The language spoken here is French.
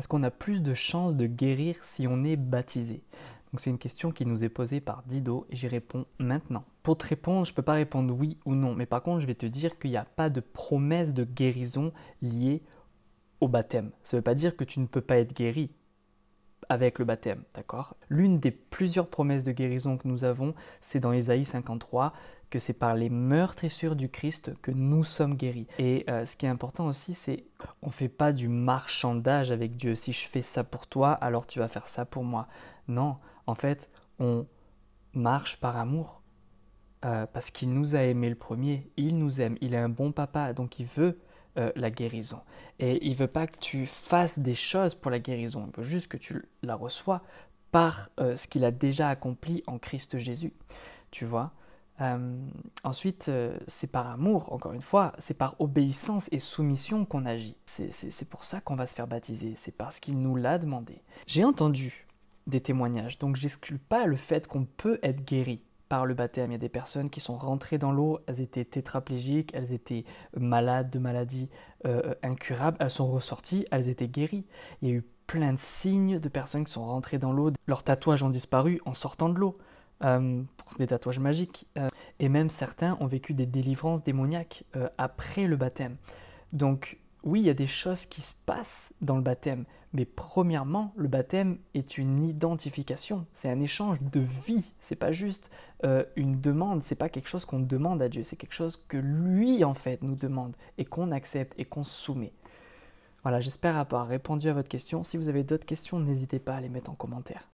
Est-ce qu'on a plus de chances de guérir si on est baptisé? Donc c'est une question qui nous est posée par Dido et j'y réponds maintenant. Pour te répondre, je ne peux pas répondre oui ou non, mais par contre je vais te dire qu'il n'y a pas de promesse de guérison liée au baptême. Ça ne veut pas dire que tu ne peux pas être guéri avec le baptême, d'accord? L'une des plusieurs promesses de guérison que nous avons, c'est dans Ésaïe 53, que c'est par les meurtrissures du Christ que nous sommes guéris. Et ce qui est important aussi, c'est qu'on ne fait pas du marchandage avec Dieu. Si je fais ça pour toi, alors tu vas faire ça pour moi. Non, en fait, on marche par amour. Parce qu'il nous a aimés le premier, il nous aime, il est un bon papa, donc il veut la guérison. Et il ne veut pas que tu fasses des choses pour la guérison, il veut juste que tu la reçois par ce qu'il a déjà accompli en Christ Jésus, tu vois. Ensuite, c'est par amour, encore une fois, c'est par obéissance et soumission qu'on agit. C'est pour ça qu'on va se faire baptiser, c'est parce qu'il nous l'a demandé. J'ai entendu des témoignages, donc j'exclus pas le fait qu'on peut être guéri par le baptême. Il y a des personnes qui sont rentrées dans l'eau, elles étaient tétraplégiques, elles étaient malades de maladies incurables, elles sont ressorties, elles étaient guéries. Il y a eu plein de signes de personnes qui sont rentrées dans l'eau, leurs tatouages ont disparu en sortant de l'eau, pour des tatouages magiques. Et même certains ont vécu des délivrances démoniaques après le baptême. Donc oui, il y a des choses qui se passent dans le baptême, mais premièrement, le baptême est une identification, c'est un échange de vie, c'est pas juste une demande, c'est pas quelque chose qu'on demande à Dieu, c'est quelque chose que lui en fait nous demande et qu'on accepte et qu'on soumet. Voilà, j'espère avoir répondu à votre question. Si vous avez d'autres questions, n'hésitez pas à les mettre en commentaire.